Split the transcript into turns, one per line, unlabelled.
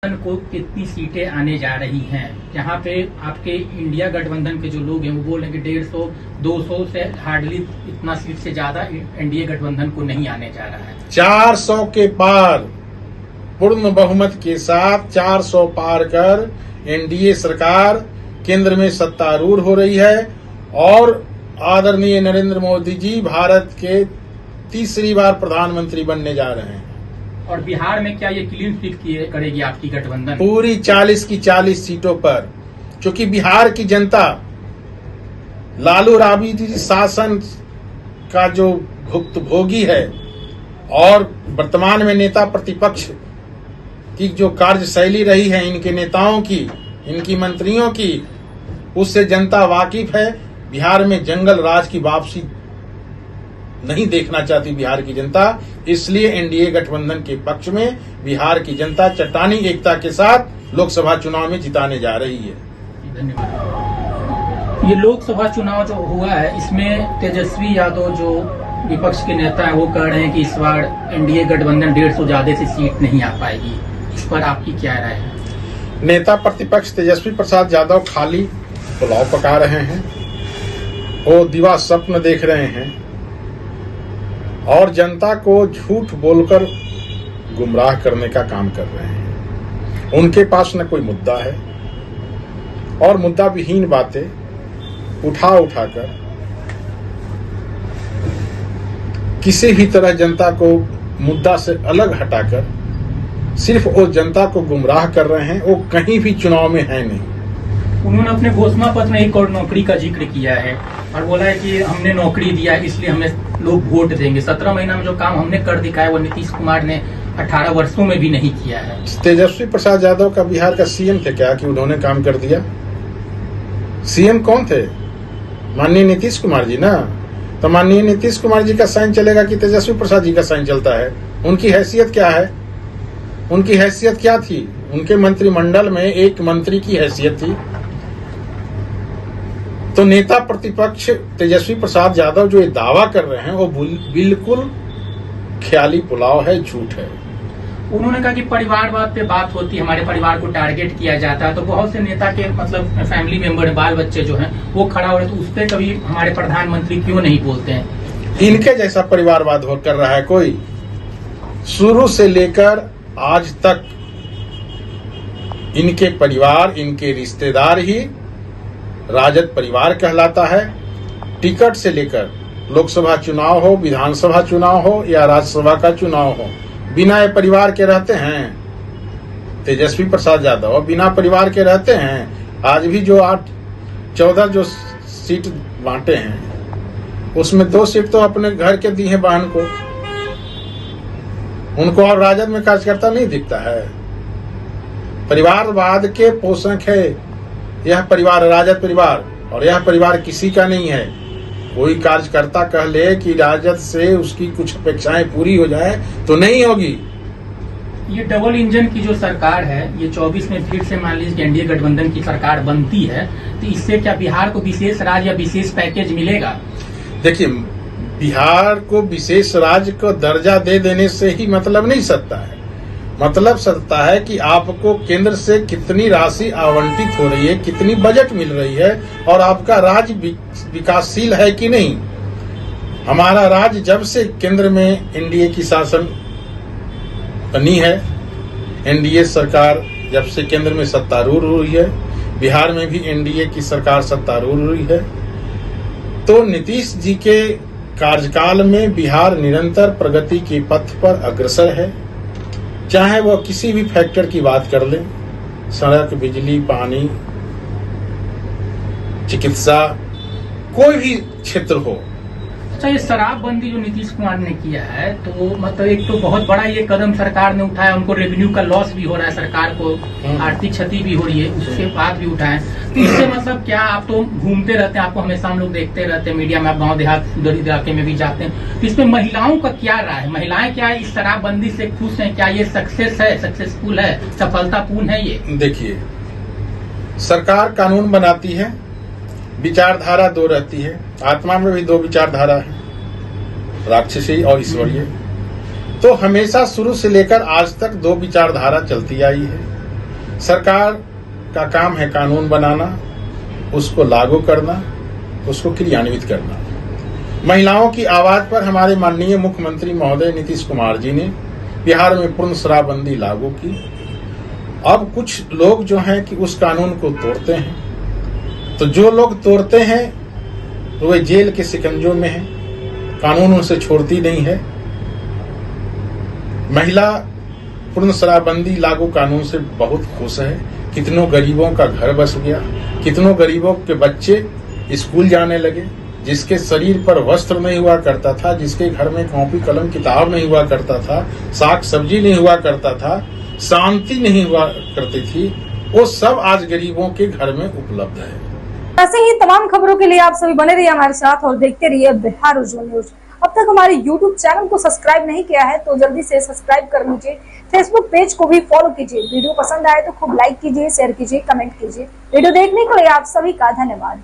को कितनी सीटें आने जा रही हैं। यहाँ पे आपके इंडिया गठबंधन के जो लोग हैं वो बोल रहे हैं कि 150, 200 से हार्डली इतना सीट से ज्यादा एनडीए गठबंधन को नहीं आने जा रहा है।
400 के पार पूर्ण बहुमत के साथ 400 पार कर एनडीए सरकार केंद्र में सत्तारूढ़ हो रही है और आदरणीय नरेंद्र मोदी जी भारत के तीसरी बार प्रधानमंत्री बनने जा रहे हैं।
और बिहार में क्या ये क्लीन स्वीप करेगी आपकी गठबंधन?
पूरी 40 की 40 सीटों पर, क्योंकि बिहार की जनता लालू राबड़ी शासन का जो भुक्तभोगी है और वर्तमान में नेता प्रतिपक्ष की जो कार्यशैली रही है इनके नेताओं की, इनकी मंत्रियों की, उससे जनता वाकिफ है। बिहार में जंगल राज की वापसी नहीं देखना चाहती बिहार की जनता, इसलिए एनडीए गठबंधन के पक्ष में बिहार की जनता चट्टानी एकता के साथ लोकसभा चुनाव में जिताने जा रही है।
धन्यवाद। ये लोकसभा चुनाव जो हुआ है इसमें तेजस्वी यादव जो विपक्ष के नेता है वो कह रहे हैं कि इस बार एनडीए गठबंधन 150 ज्यादा से सीट नहीं आ पाएगी। इस पर आपकी क्या राय है?
नेता प्रतिपक्ष तेजस्वी प्रसाद यादव खाली पुलाव पका रहे हैं, वो दिवा स्वप्न देख रहे हैं और जनता को झूठ बोलकर गुमराह करने का काम कर रहे हैं। उनके पास न कोई मुद्दा है और मुद्दा विहीन बातें उठाकर किसी भी तरह जनता को मुद्दा से अलग हटाकर सिर्फ वो जनता को गुमराह कर रहे हैं। वो कहीं भी चुनाव में है नहीं।
उन्होंने अपने घोषणा पत्र में एक और नौकरी का जिक्र किया है और बोला है कि हमने नौकरी दिया है इसलिए हमें लोग वोट देंगे। 17 महीना में जो काम हमने कर दिखाया वो नीतीश कुमार ने 18 वर्षों में भी नहीं किया है।
तेजस्वी प्रसाद यादव का बिहार का सीएम थे क्या कि उन्होंने काम कर दिया? सीएम कौन थे? माननीय नीतीश कुमार जी ना। तो माननीय नीतीश कुमार जी का साइन चलेगा कि तेजस्वी प्रसाद जी का साइन चलता है? उनकी हैसियत क्या है? उनकी हैसियत क्या थी? उनके मंत्रिमंडल में एक मंत्री की हैसियत थी। तो नेता प्रतिपक्ष तेजस्वी प्रसाद यादव जो ये दावा कर रहे हैं वो बिल्कुल ख्याली पुलाव है, झूठ है।
उन्होंने कहा कि परिवारवाद पे बात होती है, हमारे परिवार को टारगेट किया जाता है, तो बहुत से नेता के मतलब फैमिली मेंबर, बाल बच्चे जो हैं वो खड़ा हो रहे, तो उस पर कभी हमारे प्रधानमंत्री क्यों नहीं बोलते हैं?
इनके जैसा परिवारवाद कर रहा है कोई? शुरू से लेकर आज तक इनके परिवार, इनके रिश्तेदार ही राजद परिवार कहलाता है। टिकट से लेकर लोकसभा चुनाव हो, विधानसभा चुनाव हो या राज्यसभा का चुनाव हो, बिना ये परिवार के रहते हैं। तेजस्वी प्रसाद यादव बिना परिवार के रहते हैं। आज भी जो 14 जो सीट बांटे हैं उसमें 2 सीट तो अपने घर के दी है बहन को। उनको और राजद में कार्यकर्ता नहीं दिखता है। परिवारवाद के पोषक है यह परिवार, राजद परिवार, और यह परिवार किसी का नहीं है। कोई कार्यकर्ता कह ले कि राजद से उसकी कुछ अपेक्षाएं पूरी हो जाए तो नहीं होगी।
ये डबल इंजन की जो सरकार है, ये 24 में फिर से मान लीजिए एनडीए गठबंधन की सरकार बनती है तो इससे क्या बिहार को विशेष राज्य या विशेष पैकेज मिलेगा?
देखिए, बिहार को विशेष राज्य को दर्जा दे देने से ही मतलब नहीं सकता है। मतलब सकता है कि आपको केंद्र से कितनी राशि आवंटित हो रही है, कितनी बजट मिल रही है और आपका राज्य विकासशील है कि नहीं। हमारा राज्य जब से केंद्र में एनडीए की शासन बनी है, एनडीए सरकार जब से केंद्र में सत्तारूढ़ हुई है, बिहार में भी एनडीए की सरकार सत्तारूढ़ हुई है, तो नीतीश जी के कार्यकाल में बिहार निरंतर प्रगति के पथ पर अग्रसर है। चाहे वो किसी भी फैक्टर की बात कर लें, सड़क, बिजली, पानी, चिकित्सा, कोई भी क्षेत्र हो।
अच्छा, ये शराबबंदी जो नीतीश कुमार ने किया है तो मतलब एक तो बहुत बड़ा ये कदम सरकार ने उठाया। उनको रेवेन्यू का लॉस भी हो रहा है, सरकार को आर्थिक क्षति भी हो रही है, उसके बाद भी उठाए। तो इससे मतलब क्या, आप तो घूमते रहते हैं, आपको हमेशा हम लोग देखते रहते हैं मीडिया में, आप गाँव देहात उधर इलाके में भी जाते हैं, तो इसमें महिलाओं का क्या राय है? महिलाएं क्या इस शराबबंदी से खुश है? क्या ये सक्सेस है, सक्सेसफुल है, सफलतापूर्ण है ये?
देखिए, सरकार कानून बनाती है, विचारधारा 2 रहती है। आत्मा में भी 2 विचारधारा है, राक्षसी और ईश्वरीय। तो हमेशा शुरू से लेकर आज तक 2 विचारधारा चलती आई है। सरकार का काम है कानून बनाना, उसको लागू करना, उसको क्रियान्वित करना। महिलाओं की आवाज पर हमारे माननीय मुख्यमंत्री महोदय नीतीश कुमार जी ने बिहार में पूर्ण शराबबंदी लागू की। अब कुछ लोग जो हैं कि उस कानून को तोड़ते हैं, तो जो लोग तोड़ते हैं तो वे जेल के शिकंजों में हैं, कानून उनसे छोड़ती नहीं है। महिला पूर्ण शराबबंदी लागू कानून से बहुत खुश है। कितनों गरीबों का घर बस गया, कितनों गरीबों के बच्चे स्कूल जाने लगे, जिसके शरीर पर वस्त्र नहीं हुआ करता था, जिसके घर में कॉपी कलम किताब नहीं हुआ करता था, साग सब्जी नहीं हुआ करता था, शांति नहीं हुआ करती थी, वो सब आज गरीबों के घर में उपलब्ध है।
ऐसे ही तमाम खबरों के लिए आप सभी बने रहिए हमारे साथ और देखते रहिए बिहार उज्ज्वल न्यूज। अब तक हमारे YouTube चैनल को सब्सक्राइब नहीं किया है तो जल्दी से सब्सक्राइब कर लीजिए। फेसबुक पेज को भी फॉलो कीजिए। वीडियो पसंद आए तो खूब लाइक कीजिए, शेयर कीजिए, कमेंट कीजिए। वीडियो देखने के लिए आप सभी का धन्यवाद।